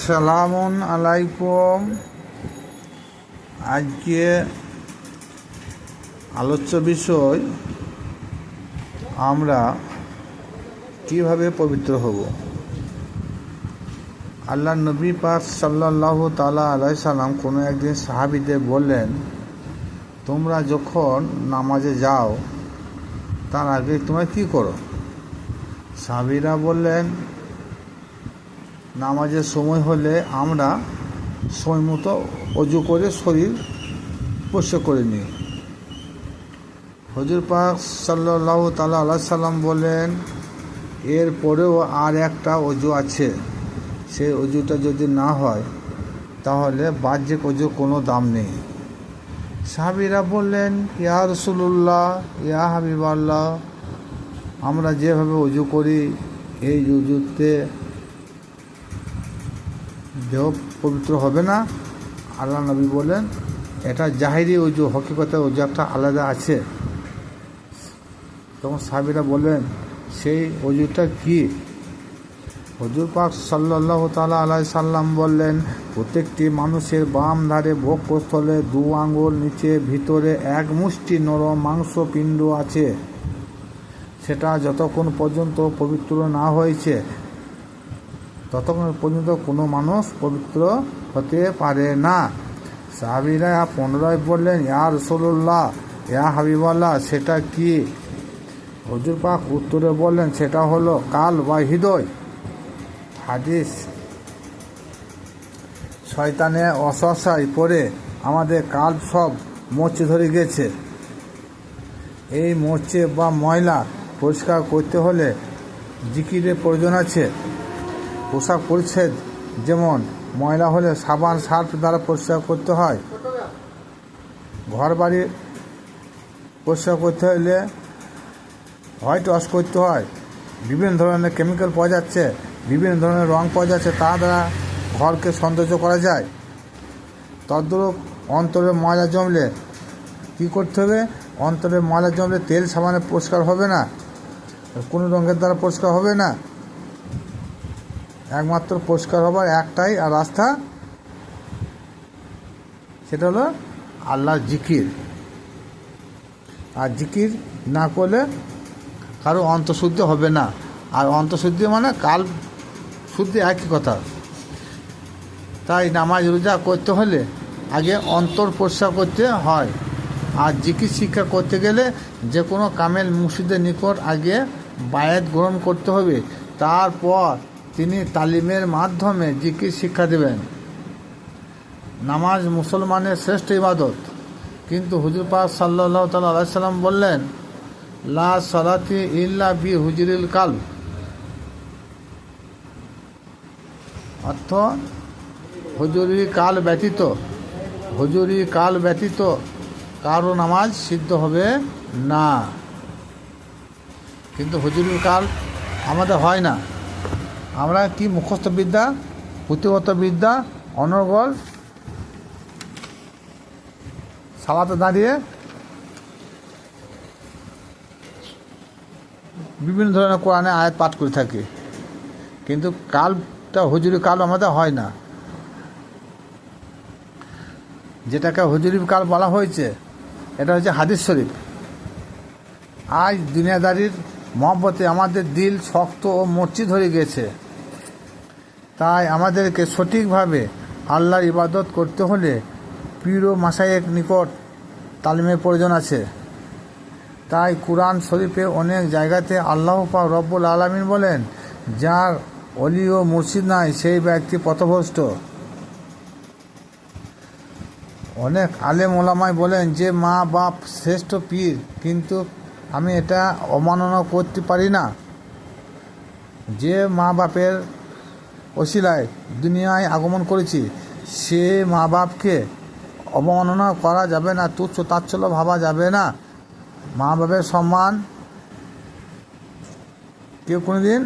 আসসালামু আলাইকুম। আজকে আলোচ্য বিষয় আমরা কিভাবে পবিত্র হব। আল্লাহ নবী পাক সাল্লাল্লাহু তাআলা আলাইহি সাল্লাম কোনো একদিন সাহাবীদের বললেন, তোমরা যখন নামাজে যাও তার আগে তোমরা কি করো? সাহাবীরা বললেন, নামাজের সময় হলে আমরা সময় মতো অজু করে শরীর পরিষ্কার করে নিই। হুজুর পাক সাল্লাল্লাহু তাআলা আলাইহি সাল্লাম বলেন, এর পরেও আর একটা অজু আছে, সেই অজুটা যদি না হয় তাহলে বাহ্যিক অজুর কোনো দাম নেই। সাহাবীরা বললেন, ইয়া রাসূলুল্লাহ, ইয়া হাবিবাল্লাহ, আমরা যেভাবে অজু করি এই অজুতে দেহ পবিত্র হবে না? আল্লাহ নবী বলেন, এটা জাহিরি অজু, হকিকতে অজু একটা আলাদা আছে। তখন সাহাবীরা বললেন, সেই অজুটা কি? হুজুর পাক সাল্লাল্লাহু তাআলা আলাইহি সাল্লাম বললেন, প্রত্যেকটি মানুষের বাম ধারে বক্ষস্থলে 2 আঙ্গুল নিচে ভিতরে 1 মুষ্টি নরম মাংসপিণ্ড আছে। সেটা যতক্ষণ পর্যন্ত পবিত্র না হয়েছে ততক্ষণ পর্যন্ত কোনো মানুষ পবিত্র হতে পারে না। সাহাবীরা পুনরায় বললেন, ইয়া রাসূলুল্লাহ, ইয়া হাবিবাল্লাহ, সেটা কি? হুজুর পাক উত্তরে বললেন, সেটা হলো কাল বা হৃদয়। হাদিস। শয়তানের অসহায় পড়ে আমাদের কাল সব মরচে ধরে গেছে। এই মরচে বা ময়লা পরিষ্কার করতে হলে জিকিরের প্রয়োজন আছে। পোশাক পরিচ্ছদ যেমন ময়লা হলে সাবান সার্ফ দ্বারা পরিষ্কার করতে হয়। ঘর বাড়ি পরিষ্কার করতে হলে হোয়াইট ওয়াশ করতে হয়। বিভিন্ন ধরনের কেমিক্যাল পাওয়া যাচ্ছে, বিভিন্ন ধরনের রং পাওয়া যাচ্ছে, তা দ্বারা ঘরকে সৌন্দর্য করা যায়। তদ্রূপ অন্তরে ময়লা জমলে কী করতে হবে? অন্তরে ময়লা জমলে তেল সাবানে পরিষ্কার হবে না, কোনো রঙের দ্বারা পরিষ্কার হবে না। একমাত্র পরিষ্কার হবার একটাই আর রাস্তা, সেটা হলো আল্লাহর জিকির। আর জিকির না করলে কারো অন্তঃশুদ্ধি হবে না। আর অন্তঃশুদ্ধি মানে কাল শুদ্ধি, একই কথা। তাই নামাজ রোজা করতে হলে আগে অন্তর পরিষ্কার করতে হয়। আর জিকির শিক্ষা করতে গেলে যে কোনো কামেল মুর্শিদের নিকট আগে বায়াত গ্রহণ করতে হবে, তারপর তিনি তালিমের মাধ্যমে জিকির শিক্ষা দেবেন। নামাজ মুসলমানের শ্রেষ্ঠ ইবাদত, কিন্তু হুজুর পাক সাল্লাল্লাহু তাআলা আলাইহি সাল্লাম বললেন, লা সালাতি ইল্লা বি হুজুরিল কালব, অর্থ হুজুরি কাল ব্যতীত কারো নামাজ সিদ্ধ হবে না। কিন্তু হুজুরি কাল আমাদের হয় না। আমরা কি মুখস্থ বিদ্যা, পুঁথিগত বিদ্যা, অনর্গল সালাতে দাঁড়িয়ে বিভিন্ন ধরনের কোরআনে আয়াত পাঠ করে থাকি, কিন্তু কালটা হুজুরি কাল আমাদের হয় না। যেটাকে হুজুরি কাল বলা হয়েছে এটা হচ্ছে হাদিস শরীফ। আজ দুনিয়াদারির মহব্বতে আমাদের দিল শক্ত ও মরচি ধরে গেছে। তাই আমাদেরকে সঠিকভাবে আল্লাহর ইবাদত করতে হলে পীর ও মাশায়েখ নিকট তালিমের প্রয়োজন আছে। তাই কুরআন শরীফে অনেক জায়গাতে আল্লাহ পাক রব্বুল আলামিন বলেন, যার ওলি ও মুর্শিদ নাই সেই ব্যক্তি পথভ্রষ্ট। অনেক আলেম ওলামায় বলেন যে মা বাপ শ্রেষ্ঠ পীর, কিন্তু আমি এটা অমাননা করতে পারি না। যে মা বাপের ওসিলায় দুনিয়ায় আগমন করেছি, সে মা বাপকে অবমাননা করা যাবে না, তুচ্ছ তাচ্ছল্য ভাবা যাবে না। মা বাপের সম্মান কেউ কোনোদিন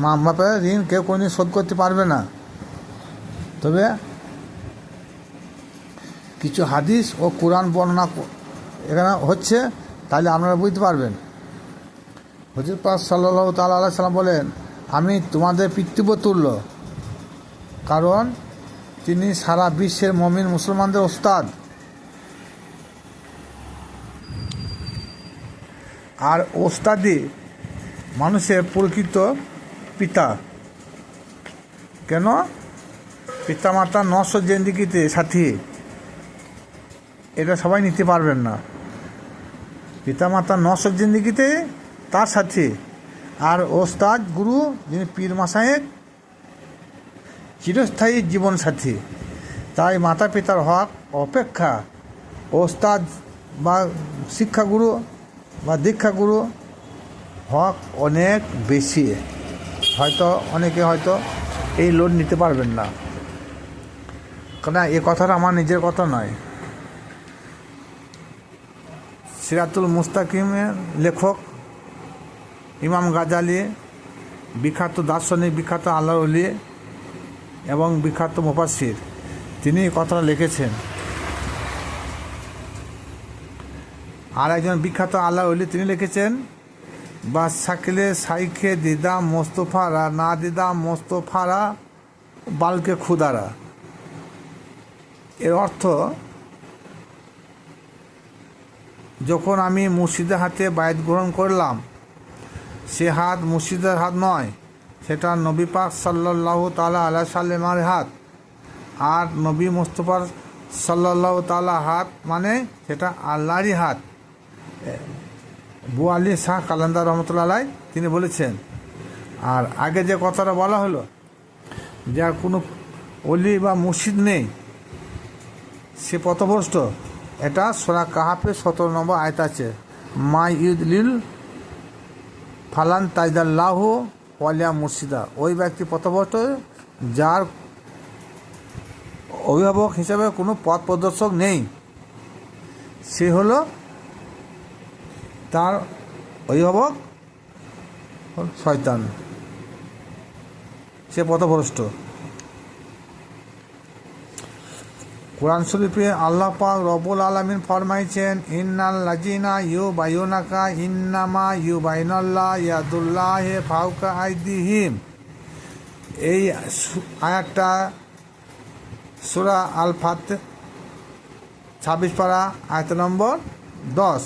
মা বাপের ঋণ কেউ কোনোদিন শোধ করতে পারবে না। তবে কিছু হাদিস ও কোরআন বর্ণনা এখানে হচ্ছে, তাহলে আপনারা বুঝতে পারবেন। হুজুর পাক সাল্লাল্লাহু তাআলা আলাইহি সাল্লাম বলেন, আমি তোমাদের পিতৃব্য তুল্য, কারণ তিনি সারা বিশ্বের মুমিন মুসলমানদের ওস্তাদ। আর ওস্তাদি মানুষের প্রকৃত পিতা। কেন? পিতামাতা নশ্বর জিন্দেগিতে সাথী, এটা সবাই নিতে পারবেন না। পিতামাতা নশ্বর জিন্দেগিতে তার সাথে, আর ওস্তাদ গুরু যিনি পীর মাসায়েক চিরস্থায়ী জীবন সাথী। তাই মাতা পিতার হক অপেক্ষা ওস্তাদ বা শিক্ষাগুরু বা দীক্ষাগুরু হক অনেক বেশি। হয়তো অনেকে হয়তো এই লোড নিতে পারবেন না, কারণ এ কথাটা আমার নিজের কথা নয়। সিরাতুল মুস্তাকিমের লেখক ইমাম গাজালি, বিখ্যাত দার্শনিক, বিখ্যাত আল্লাহর ওলি এবং বিখ্যাত মুফাসসির, তিনি এই কথাটা লিখেছেন। আর একজন বিখ্যাত আল্লাহর ওলি তিনি লিখেছেন, বা সাকিলে সাইখে দিদা মোস্তফারা না দিদা মোস্তফারা বালকে খুদারা। এর অর্থ, যখন আমি মুর্শিদের হাতে বায়াত গ্রহণ করলাম, সে হাত মুর্শিদের হাত নয়, সেটা নবী পাক সাল্লাল্লাহু তাআলা আলাইহি সাল্লামের হাত। আর নবী মুস্তফার সাল্লাল্লাহু তাআলা হাত মানে সেটা আল্লাহরই হাত। বুয়ালি শাহ কালান্দার রহমতুল্লাহ আলাইহি তিনি বলেছেন। আর আগে যে কথাটা বলা হলো, যার কোনো অলি বা মুর্শিদ নেই সে পথভ্রষ্ট, এটা সূরা কাহাফের 17 নম্বর আয়াত আছে, মা ইউদলিল ফালান তাইদাল্লাহু ওয়ালিয়া মুর্শিদা। ওই ব্যক্তি পথভ্রষ্ট যার অভিভাবক হিসাবে কোনো পথ প্রদর্শক নেই, সে হলো তার অভিভাবক শয়তান, সে পথভ্রষ্ট। কোরআন শরীফে আল্লাহ পাক রব্বুল আলামিন ফরমাইছেন, ইন্নাল লাযিনা ইউবাইয়ুনাকা ইন্নামা ইউবাইনাল্লাহ ইয়াদুল্লাহি ফাওকা আইদিহিম। এই আয়াতটা সূরা আল ফাতিহা 26 পারা আয়াত নম্বর 10।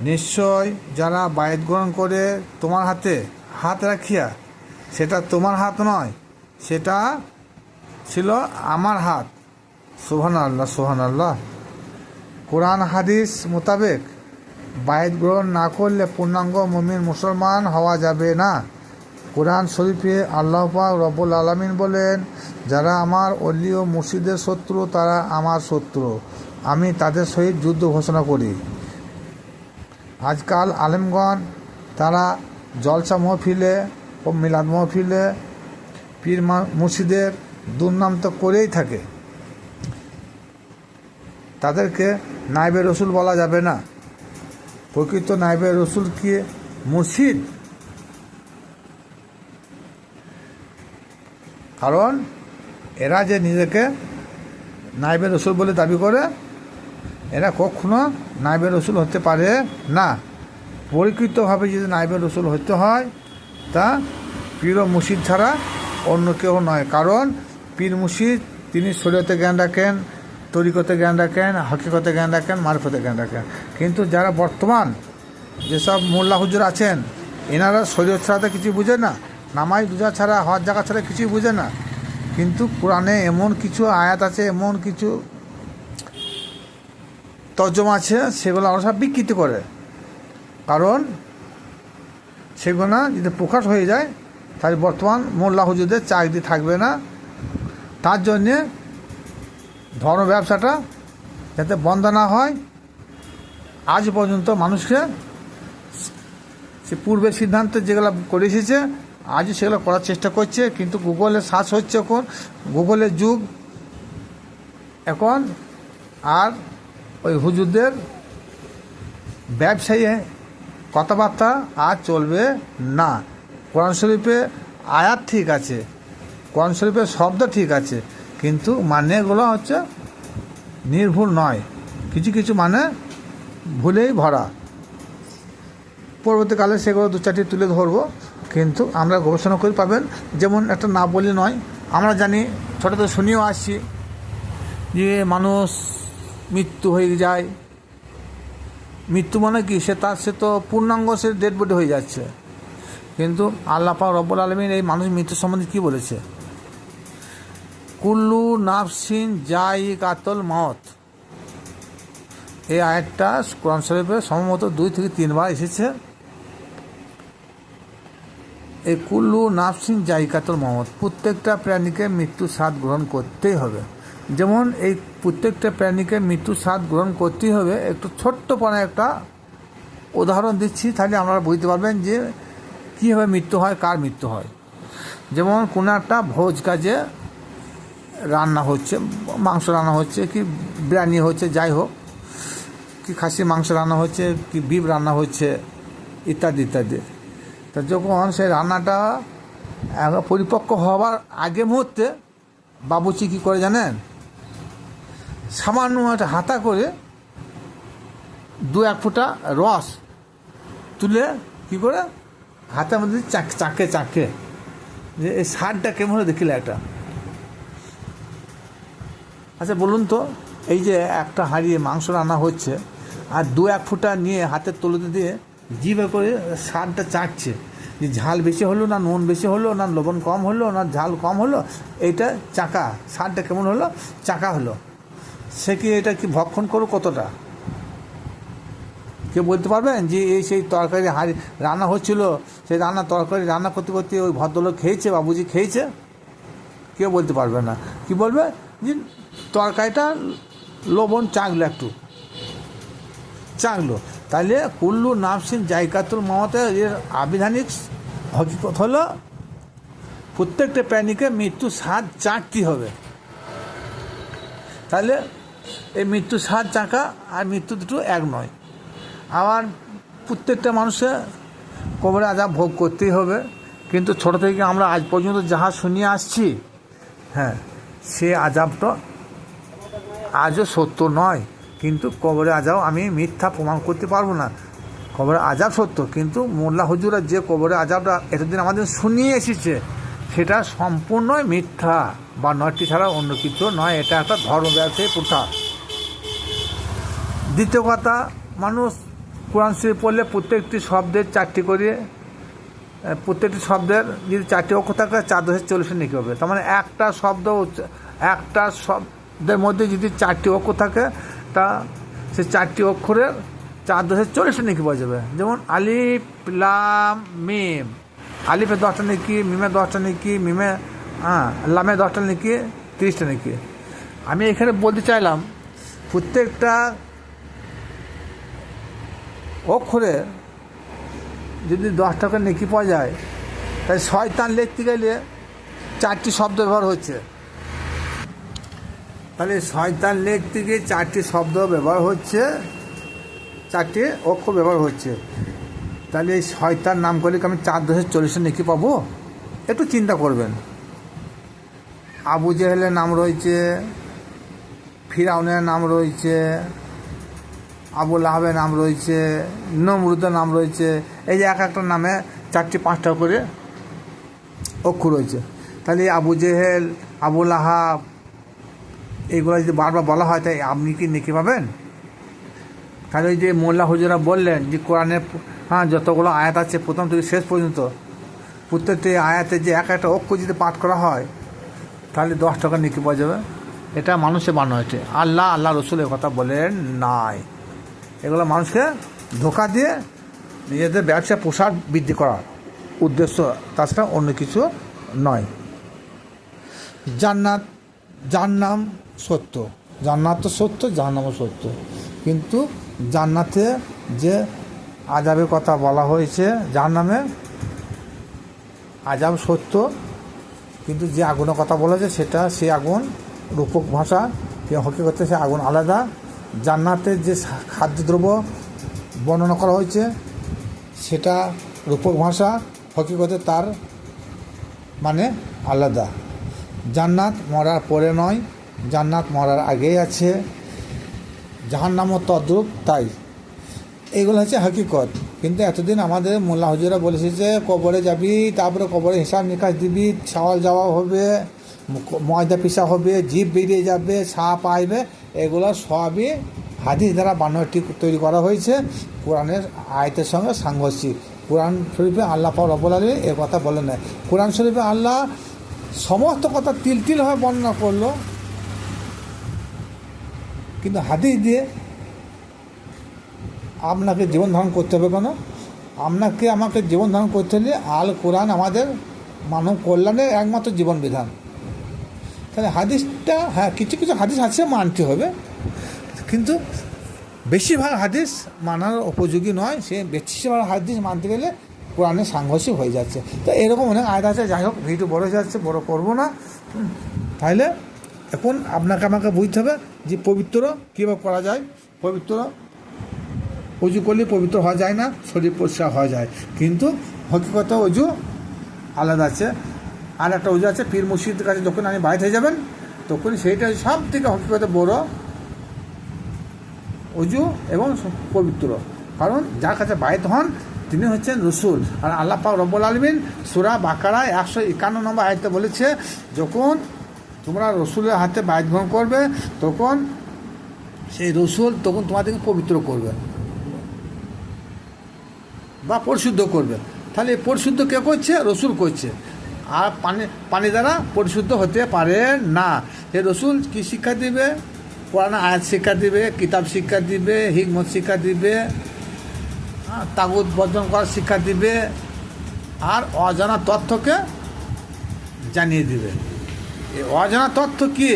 নিশ্চয় যারা বায়াত গ্রহণ করে তোমার হাতে হাত রাখিয়া, সেটা তোমার হাত নয়, সেটা ছিল আমার হাত। সুবহানাল্লাহ, সুবহানাল্লাহ। কোরআন হাদিস মোতাবেক বায়াত গ্রহণ না করলে পূর্ণাঙ্গ মুমিন মুসলমান হওয়া যাবে না। কোরআন শরীফে আল্লাহ পাক রব্বুল আলামিন বলেন, যারা আমার অলি ও মুর্শিদের শত্রু তারা আমার শত্রু, আমি তাদের সহিত যুদ্ধ ঘোষণা করি। আজকাল আলেমগণ তারা জলসা মহফিলে ও মিলাদ মহফিলে পীর মুর্শিদের দুর্নাম তো করেই থাকে। তাদেরকে নায়েবে রসুল বলা যাবে না। প্রকৃত নায়েবে রসুল কি মুর্শিদ? কারণ এরা যে নিজেকে নায়েবে রসুল বলে দাবি করে, এরা কখনো নায়েবে রসুল হতে পারে না। পরিকৃতভাবে যদি নায়েবে রসুল হতে হয়, তা পীর ও মুর্শিদ ছাড়া অন্য কেউ নয়। কারণ পীর মুর্শিদ তিনি শরীয়তে জ্ঞান রাখেন, তরিকতে জ্ঞান রাখেন, হাকিকতে জ্ঞান রাখেন, মারফতে জ্ঞান রাখেন। কিন্তু যারা বর্তমান যেসব মোল্লা হুজুর আছেন, এনারা শরীয়ত ছাড়া তো কিছু বুঝে না, নামাজ রোজা ছাড়া, হজ জাকাত ছাড়া কিছুই বুঝে না। কিন্তু কোরআনে এমন কিছু আয়াত আছে, এমন কিছু তর্জমা আছে, সেগুলো আমরা সব বিকৃতি করে। কারণ সেগুলো যদি প্রকাশ হয়ে যায়, তাহলে বর্তমান মোল্লা হুজুরদের চাকরি থাকবে না। তার জন্যে ধর্ম ব্যবসাটা যাতে বন্ধ না হয়, আজ পর্যন্ত মানুষকে সে পূর্বের সিদ্ধান্ত যেগুলো করে এসেছে আজও সেগুলো করার চেষ্টা করছে। কিন্তু গুগলে সার্চ হচ্ছে, এখন গুগলের যুগ এখন। আর ওই হুজুরদের ব্যবসায়ী কথাবার্তা আর চলবে না। কোরআন শরীফে আয়াত ঠিক আছে, কোরআন শরীফের শব্দ ঠিক আছে, কিন্তু মানেগুলো হচ্ছে নির্ভুল নয়, কিছু কিছু মানে ভুলেই ভরা। পরবর্তীকালে সেগুলো দু চারটি তুলে ধরবো। কিন্তু আমরা গবেষণা করে পাবেন, যেমন একটা না বলে নয়, আমরা জানি ছোটো থেকে শুনিও আসছি যে মানুষ মৃত্যু হয়ে যায়। মৃত্যু মানে কি, সে তো পূর্ণাঙ্গ, সে ডেড বডি হয়ে যাচ্ছে। কিন্তু আল্লাহ পাক রব্বুল আলামিন এই মানুষের মৃত্যু সম্বন্ধে কী বলেছে? কুল্লু নাফসিন যায়িকাতুল মাউত। এই আয়াতটা কোরআন শরীফে সম্ভবত 2 থেকে 3 বার এসেছে। এই কুল্লু নাফসিন যায়িকাতুল মাউত, প্রত্যেকটা প্রাণীকে মৃত্যুর স্বাদ গ্রহণ করতেই হবে। যেমন এই প্রত্যেকটা প্রাণীকে মৃত্যুর স্বাদ গ্রহণ করতেই হবে, একটু ছোট্ট পরে একটা উদাহরণ দিচ্ছি, তাহলে আপনারা বুঝতে পারবেন যে কীভাবে মৃত্যু হয়, কার মৃত্যু হয়। যেমন কোনো একটা ভোজ কাজে রান্না হচ্ছে, মাংস রান্না হচ্ছে, কি বিরিয়ানি হচ্ছে, যাই হোক, কি খাসির মাংস রান্না হচ্ছে, কি বিফ রান্না হচ্ছে, ইত্যাদি ইত্যাদি। তা যখন সেই রান্নাটা পরিপক্ক হওয়ার আগে মুহূর্তে বাবুর্চি কী করে জানেন? সামান্য একটা হাতা করে 2-1 ফোঁটা রস তুলে কী করে হাতের মধ্যে চাকে যে এই স্বাদটা কেমন হলে দেখিলে একটা। আচ্ছা বলুন তো, এই যে একটা হাঁড়িয়ে মাংস রান্না হচ্ছে আর 2-1 ফোঁটা নিয়ে হাতের তলুতে দিয়ে জিভে করে স্বাদটা চাটছে, যে ঝাল বেশি হলো না নুন বেশি হলো না লবণ কম হলো না ঝাল কম হলো, এইটা চাকা, স্বাদটা কেমন হলো, চাকা হলো। সে কি এটা কি ভক্ষণ করো কতটা? কেউ বলতে পারবেন যে এই সেই তরকারি হাঁড়ি রান্না হচ্ছিল, সেই তরকারি রান্না করতে করতে ওই ভদ্রলোক খেয়েছে, বাবুজি খেয়েছে? কেউ বলতে পারবে না। কি বলবে? যে তরকারিটা লবণ চাকলো, একটু চাকলো। তাহলে কুল্লু নাফসিন যায়িকাতুল মাউতে এর আবিধানিক হকিকত হলো প্রত্যেকটা প্রাণীকে মৃত্যুর স্বাদ চাটতে হবে। তাহলে এই মৃত্যুর স্বাদ চাকা আর মৃত্যু দুটো এক নয়। আবার প্রত্যেকটা মানুষের কবরে আযাব ভোগ করতেই হবে। কিন্তু ছোটো থেকে আমরা আজ পর্যন্ত যাহা শুনিয়ে আসছি, হ্যাঁ, সে আযাবটা আজও সত্য নয়। কিন্তু কবরে আযাব আমি মিথ্যা প্রমাণ করতে পারবো না। কবরে আযাব সত্য, কিন্তু মোল্লা হুজুরা যে কবরে আযাবটা এতদিন আমাদের শুনিয়ে এসেছে, সেটা সম্পূর্ণই মিথ্যা বা নয়টি ছাড়া অন্য কিছু নয়। এটা একটা ধর্ম ব্যবসায়ী প্রথা। দ্বিতীয় কথা, মানুষ কোরআন শরীফ পড়লে প্রত্যেকটি শব্দের 4টি করে, প্রত্যেকটি শব্দের যদি 4টি অক্ষর থাকে 4,40 নেকি হবে। তার মানে একটা শব্দের মধ্যে যদি 4টি অক্ষর থাকে, তা সে 4টি অক্ষরের 4,40 নেকি পাওয়া যাবে। যেমন আলিফ লাম মিম, আলিফে 10টা নেকি, মিমে 10টা নেকি, লামে 10টা নেকি, 30টা নেকি। আমি এখানে বলতে চাইলাম, প্রত্যেকটা অক্ষরে যদি 10 টাকা নেকি পাওয়া যায়, তাই শয়তান লিখতে গেলে 4টি শব্দ ব্যবহার হচ্ছে। তাহলে শয়তান লিখতে গিয়ে 4টি শব্দ ব্যবহার হচ্ছে, 4টি অক্ষর ব্যবহার হচ্ছে। তাহলে এই শয়তান নাম করলে কি আমি 4,40 নেকি পাবো? একটু চিন্তা করবেন। আবু জেহেলের নাম রয়েছে, ফিরাউনের নাম রয়েছে, আবু লাহাবের নাম রয়েছে, নমরুদের নাম রয়েছে। এই যে এক একটা নামে 4টি-5টা করে অক্ষর রয়েছে। তাহলে আবু জেহেল, আবু লাহাব, এইগুলো যদি বারবার বলা হয়, তাই আপনি কি নেকি পাবেন? তাহলে ওই যে মোল্লা হুজুরা বললেন যে কোরআনের যতগুলো আয়াত আছে প্রথম থেকে শেষ পর্যন্ত, প্রত্যেকটি আয়াতে যে এক একটা অক্ষর যদি পাঠ করা হয়, তাহলে 10 টাকা নেকি পাওয়া যাবে। এটা মানুষে বানানো হয়েছে। আল্লাহ রসুল কথা বলেন নাই। এগুলো মানুষকে ধোঁকা দিয়ে নিজেদের ব্যবসা প্রসার বৃদ্ধি করার উদ্দেশ্য, তাছাড়া অন্য কিছু নয়। জান্নাম সত্য, জান্নাত তো সত্য, জাহান্নামও সত্য। কিন্তু জান্নাতে যে আযাবের কথা বলা হয়েছে, জাহান্নামে আযাব সত্য, কিন্তু যে আগুনের কথা বলা হয়েছে সেটা, সে আগুন রূপক ভাষা, হকিকতে সে আগুন আলাদা। জান্নাতের যে খাদ্যদ্রব্য বর্ণনা করা হয়েছে সেটা রূপক ভাষা, হকিকতে তার মানে আলাদা। জান্নাত মরার পরে নয়, জান্নাত মরার আগেই আছে। জাহান্নামও তদ্রূপ। তাই এগুলো হচ্ছে হকিকত। কিন্তু এতদিন আমাদের মোল্লা হুজুরা বলেছে যে কবরে যাবি, তারপরে কবরে হিসাব নিকাশ দিবি, ছাওয়াল যাওয়া হবে, ময়দা পিসা হবে, জিভ বেরিয়ে যাবে, সাপ আসবে, এগুলো সবই হাদিস দ্বারা বানানো তৈরি করা হয়েছে, কোরআনের আয়াতের সঙ্গে সাংঘর্ষিক। কোরআন শরীফে আল্লাহ পাক রব্বুল আলামিন এ কথা বলে নেয়। কোরআন শরীফে আল্লাহ সমস্ত কথা তিল তিলভাবে বর্ণনা করলো, কিন্তু হাদিস দিয়ে আপনাকে জীবন ধারণ করতে হবে কেন? আমাকে জীবন ধারণ করতে হলে আল কোরআন আমাদের মানব কল্যাণের একমাত্র জীবন বিধান। তাহলে হাদিসটা, হ্যাঁ কিছু কিছু হাদিস আছে মানতে হবে, কিন্তু বেশিরভাগ হাদিস মানার উপযোগী নয়। সে বেশিরভাগ হাদিস মানতে গেলে কোরআনের সাংঘর্ষিক হয়ে যাচ্ছে। তো এরকম অনেক আয়াত আছে। যাই হোক, ভিডিও বড় হয়ে যাচ্ছে, বড় করবো না। তাহলে এখন আমাকে বুঝতে হবে যে পবিত্র কীভাবে করা যায়। পবিত্র অজু করলে পবিত্র হওয়া যায় না, শরীর পরিষ্কার হওয়া যায়, কিন্তু হকিকত অজু আলাদা আছে। আর একটা অজু আছে পীর মুর্শিদের কাছে যখন আপনি বাইরে হয়ে যাবেন, তখন সেইটা সব থেকে হকিকত বড় অজু এবং পবিত্র। কারণ যার কাছে বাইত হন তিনি হচ্ছেন রসুল। আর আল্লাহ পাক রব্বুল আলামিন সূরা বাকারায় 151 নম্বর আয়াতে বলেছে, যখন তোমরা রসুলের হাতে বাইত গ্রহণ করবে, তখন সেই রসুল তখন তোমাদেরকে পবিত্র করবে বা পরিশুদ্ধ করবে। তাহলে এই পরিশুদ্ধ কে করছে? রসুল করছে। আর পানি দ্বারা পরিশুদ্ধ হতে পারে না। এই রসুল কী শিক্ষা দিবে? কোরআন আয়াত শিক্ষা দিবে, কিতাব শিক্ষা দিবে, হিকমত শিক্ষা দিবে, তাগুত বর্জন করার শিক্ষা দিবে, আর অজানা তথ্যকে জানিয়ে দিবে। এই অজানা তথ্য কি?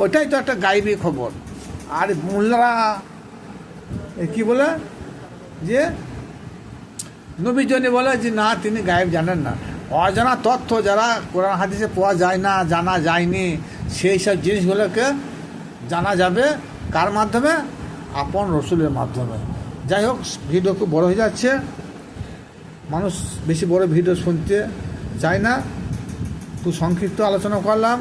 ওটাই তো একটা গায়েবী খবর। আর মোল্লারা কি বলে যে নবীর জন্য বলে যে না, তিনি গায়েব জানেন না। অজানা তথ্য যারা কোরআন হাদিসে পাওয়া যায় না, জানা যায়নি, সেই সব জিনিসগুলোকে জানা যাবে কার মাধ্যমে? আপন রসুলের মাধ্যমে। যাই হোক, ভিডিও খুব বড় হয়ে যাচ্ছে, মানুষ বেশি বড় ভিডিও শুনতে চায় না, খুব সংক্ষিপ্ত আলোচনা করলাম।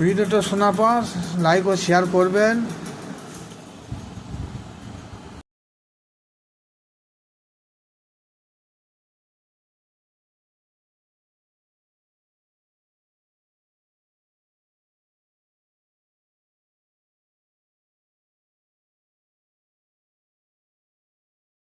ভিডিওটা শোনার পর লাইক ও শেয়ার করবেন।